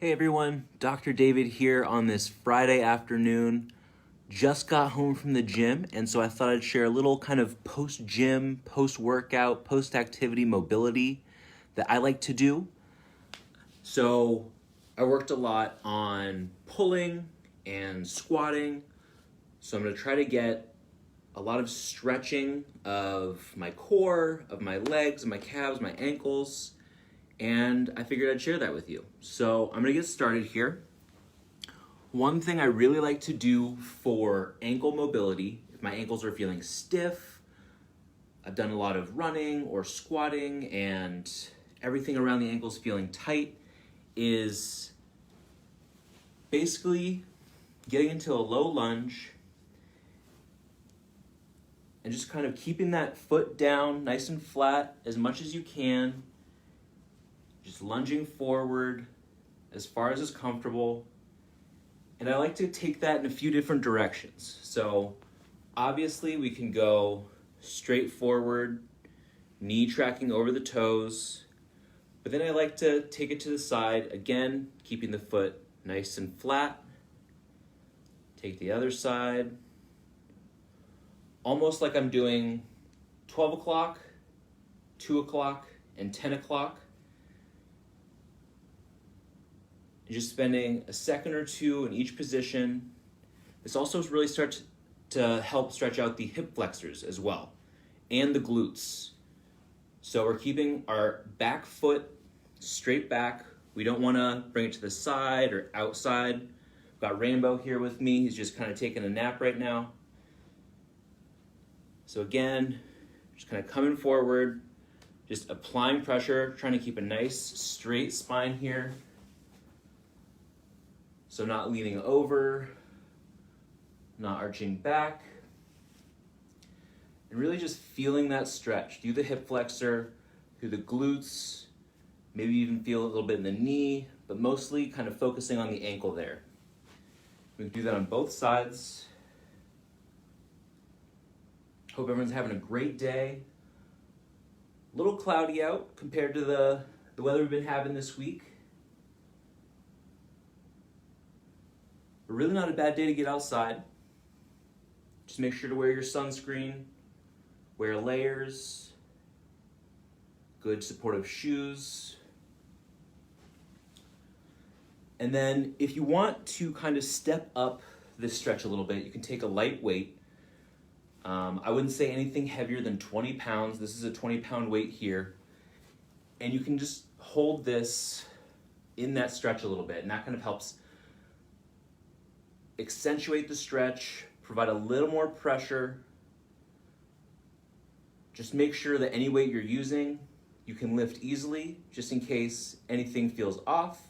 Hey everyone, Dr. David here on this Friday afternoon. Just got home from the gym, and so I thought I'd share a little kind of post-gym, post-workout, post-activity mobility that I like to do. So I worked a lot on pulling and squatting, so I'm going to try to get a lot of stretching of my core, of my legs, my calves, my ankles, and I figured I'd share that with you. So I'm gonna get started here. One thing I really like to do for ankle mobility, if my ankles are feeling stiff, I've done a lot of running or squatting and everything around the ankles feeling tight, is basically getting into a low lunge and just kind of keeping that foot down nice and flat as much as you can. Just lunging forward as far as is comfortable. And I like to take that in a few different directions. So obviously we can go straight forward, knee tracking over the toes. But then I like to take it to the side, again, keeping the foot nice and flat. Take the other side. Almost like I'm doing 12 o'clock, 2 o'clock, and 10 o'clock. Just spending a second or two in each position. This also really starts to help stretch out the hip flexors as well, and the glutes. So we're keeping our back foot straight back. We don't want to bring it to the side or outside. I've got Rainbow here with me. He's just kind of taking a nap right now. So again, just kind of coming forward, just applying pressure, trying to keep a nice straight spine here. So not leaning over, not arching back, and really just feeling that stretch through the hip flexor, through the glutes, maybe even feel a little bit in the knee, but mostly kind of focusing on the ankle there. We can do that on both sides. Hope everyone's having a great day. A little cloudy out compared to the weather we've been having this week. But really not a bad day to get outside. Just make sure to wear your sunscreen, wear layers, good supportive shoes. And then if you want to kind of step up this stretch a little bit, you can take a light weight. I wouldn't say anything heavier than 20 pounds. This is a 20-pound weight here. And you can just hold this in that stretch a little bit, and that kind of helps accentuate the stretch, provide a little more pressure. Just make sure that any weight you're using, you can lift easily, just in case anything feels off.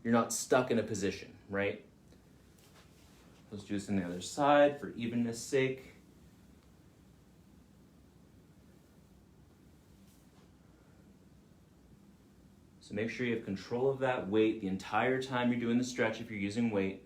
You're not stuck in a position, right? Let's do this on the other side for evenness sake. So make sure you have control of that weight the entire time you're doing the stretch if you're using weight.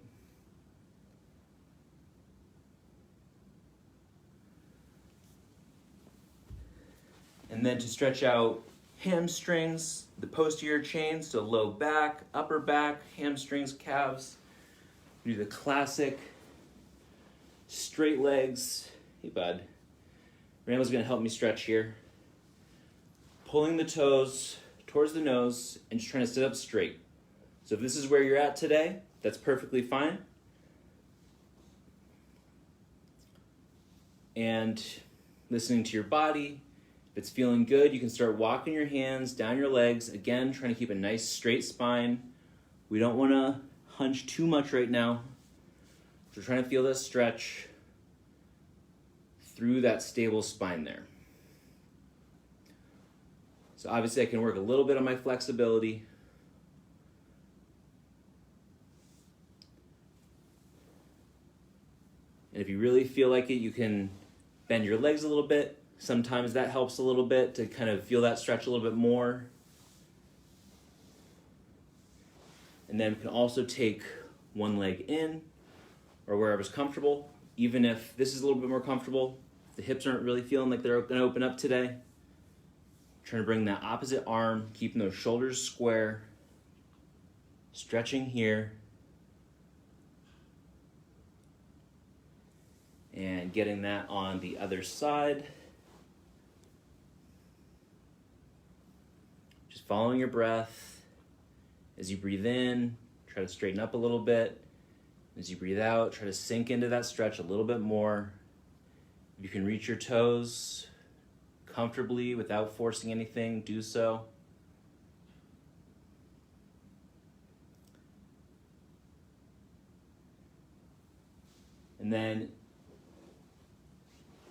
And then to stretch out hamstrings, the posterior chains, so low back, upper back, hamstrings, calves. Do the classic straight legs. Hey, bud. Rainbow's gonna help me stretch here. Pulling the toes towards the nose and just trying to sit up straight. So if this is where you're at today, that's perfectly fine. And listening to your body. If it's feeling good, you can start walking your hands down your legs. Again, trying to keep a nice straight spine. We don't want to hunch too much right now. We're trying to feel that stretch through that stable spine there. So obviously I can work a little bit on my flexibility. And if you really feel like it, you can bend your legs a little bit. Sometimes that helps a little bit to kind of feel that stretch a little bit more. And then we can also take one leg in or wherever's comfortable. Even if this is a little bit more comfortable, if the hips aren't really feeling like they're going to open up today, trying to bring that opposite arm, keeping those shoulders square, Stretching here. And getting that on the other side. Just following your breath. As you breathe in, try to straighten up a little bit. As you breathe out, try to sink into that stretch a little bit more. If you can reach your toes comfortably without forcing anything, do so. And then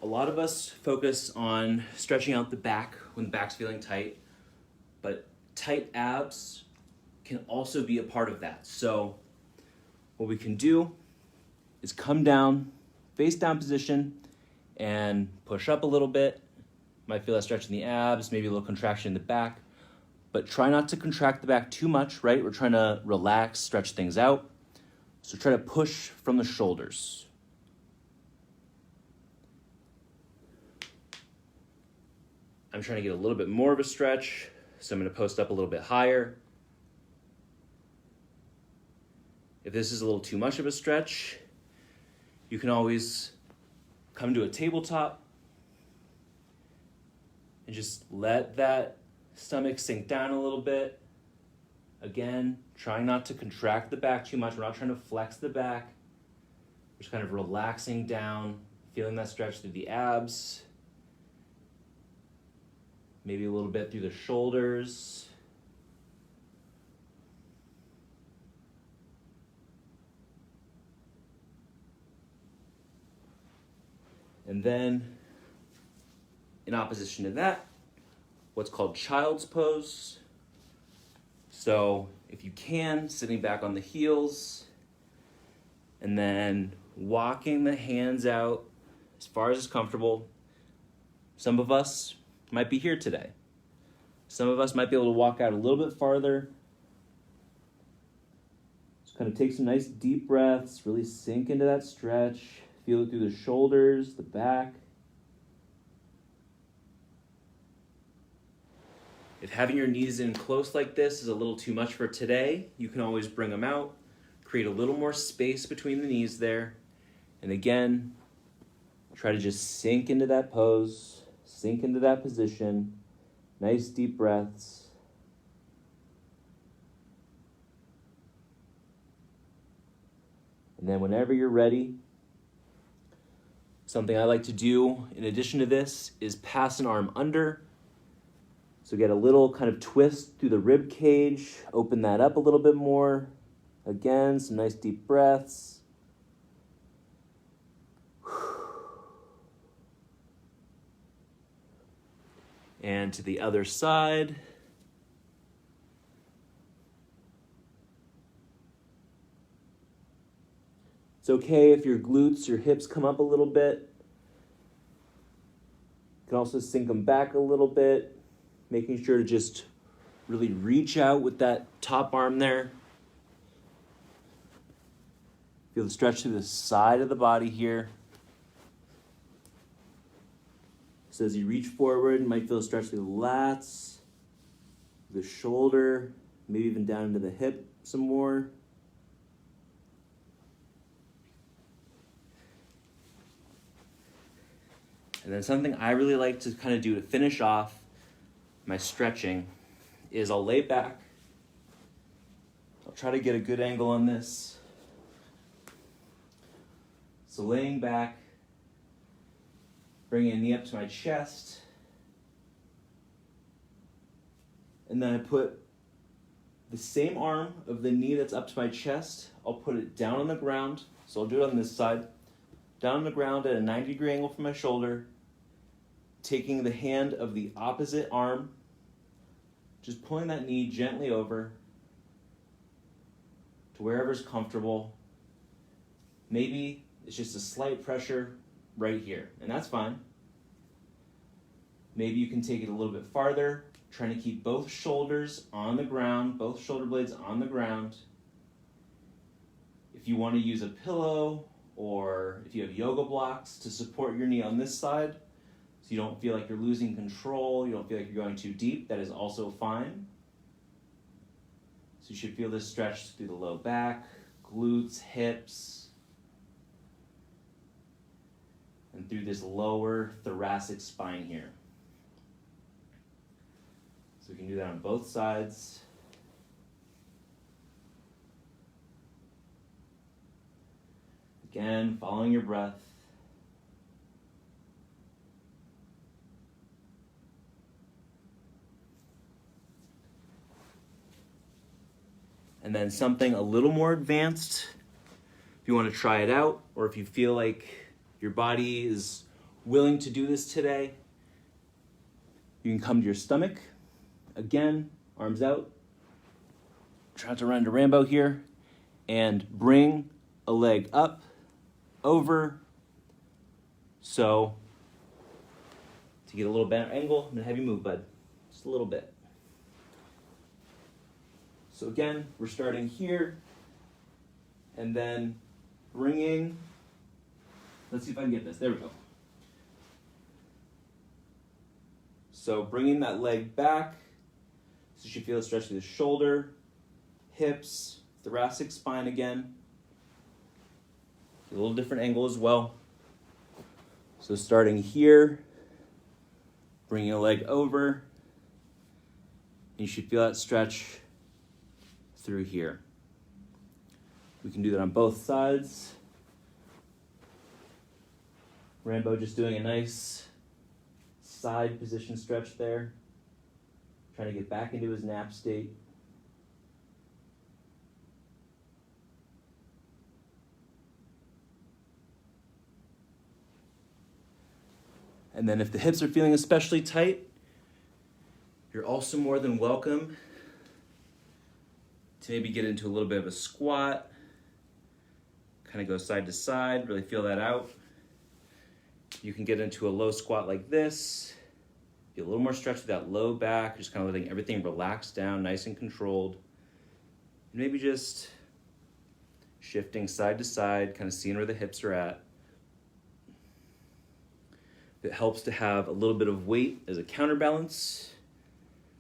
a lot of us focus on stretching out the back when the back's feeling tight, but tight abs can also be a part of that. So what we can do is come down, face down position, and push up a little bit. Might feel that stretch in the abs, maybe a little contraction in the back, but try not to contract the back too much, right? We're trying to relax, stretch things out. So try to push from the shoulders. I'm trying to get a little bit more of a stretch, so I'm going to post up a little bit higher. If this is a little too much of a stretch, you can always come to a tabletop and just let that stomach sink down a little bit. Again, trying not to contract the back too much. We're not trying to flex the back. We're just kind of relaxing down, feeling that stretch through the abs. Maybe a little bit through the shoulders. And then, in opposition to that, what's called child's pose. So, if you can, sitting back on the heels, and then walking the hands out as far as is comfortable. Some of us might be here today. Some of us might be able to walk out a little bit farther. Just kind of take some nice deep breaths, really sink into that stretch. Feel it through the shoulders, the back. If having your knees in close like this is a little too much for today, you can always bring them out, create a little more space between the knees there. And again, try to just sink into that pose, sink into that position. Nice deep breaths. And then whenever you're ready, something I like to do in addition to this is pass an arm under. So get a little kind of twist through the rib cage, open that up a little bit more. Again, some nice deep breaths. And to the other side. It's okay if your glutes, your hips come up a little bit. You can also sink them back a little bit, making sure to just really reach out with that top arm there. Feel the stretch to the side of the body here. So as you reach forward, you might feel a stretch through the lats, the shoulder, maybe even down into the hip some more. And then something I really like to kind of do to finish off my stretching is I'll lay back. I'll try to get a good angle on this. So laying back, bringing a knee up to my chest. And then I put the same arm of the knee that's up to my chest, I'll put it down on the ground. So I'll do it on this side. Down on the ground at a 90-degree angle from my shoulder. Taking the hand of the opposite arm, just pulling that knee gently over to wherever's comfortable. Maybe it's just a slight pressure right here, and that's fine. Maybe you can take it a little bit farther, trying to keep both shoulders on the ground, both shoulder blades on the ground. If you want to use a pillow or if you have yoga blocks to support your knee on this side, so you don't feel like you're losing control, you don't feel like you're going too deep, that is also fine. So So you should feel this stretch through the low back, glutes, hips, and through this lower thoracic spine here. So we can do that on both sides. Again, following your breath. And then something a little more advanced, if you want to try it out, or if you feel like your body is willing to do this today, you can come to your stomach. Again, arms out. Try not to run into Rambo here. And bring a leg up, over. So, to get a little better angle, I'm going to have you move, bud. Just a little bit. So again, we're starting here, and then bringing, let's see if I can get this, there we go. So bringing that leg back, so you should feel it stretch through the shoulder, hips, thoracic spine again. A little different angle as well. So starting here, bringing a leg over, and you should feel that stretch through here. We can do that on both sides. Rambo just doing a nice side position stretch there. Trying to get back into his nap state. And then if the hips are feeling especially tight, you're also more than welcome to maybe get into a little bit of a squat, kind of go side to side, really feel that out. You can get into a low squat like this, get a little more stretch with that low back, just kind of letting everything relax down, nice and controlled. And maybe just shifting side to side, kind of seeing where the hips are at. If it helps to have a little bit of weight as a counterbalance,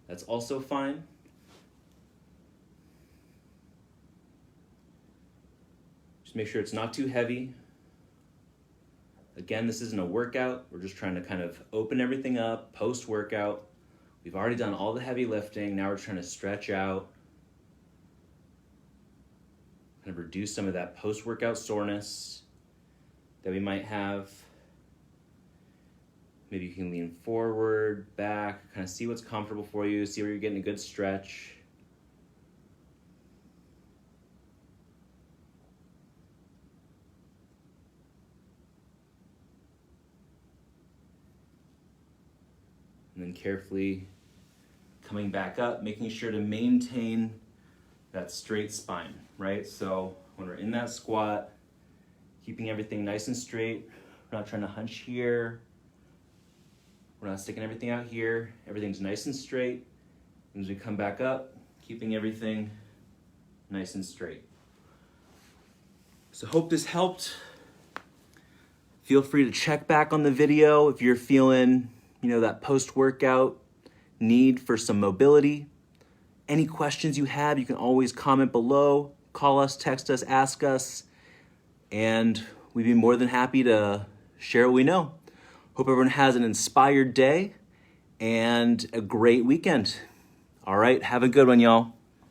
that's also fine. Just make sure it's not too heavy. Again, this isn't a workout. We're just trying to kind of open everything up post-workout. We've already done all the heavy lifting. Now we're trying to stretch out, kind of reduce some of that post-workout soreness that we might have. Maybe you can lean forward, back, kind of see what's comfortable for you, see where you're getting a good stretch. And then carefully coming back up, making sure to maintain that straight spine, right? So when we're in that squat, keeping everything nice and straight. We're not trying to hunch here. We're not sticking everything out here. Everything's nice and straight. And as we come back up, keeping everything nice and straight. So hope this helped. Feel free to check back on the video if you're feeling, that post-workout need for some mobility. Any questions you have, you can always comment below, call us, text us, ask us, and we'd be more than happy to share what we know. Hope everyone has an inspired day and a great weekend. All right, have a good one, y'all.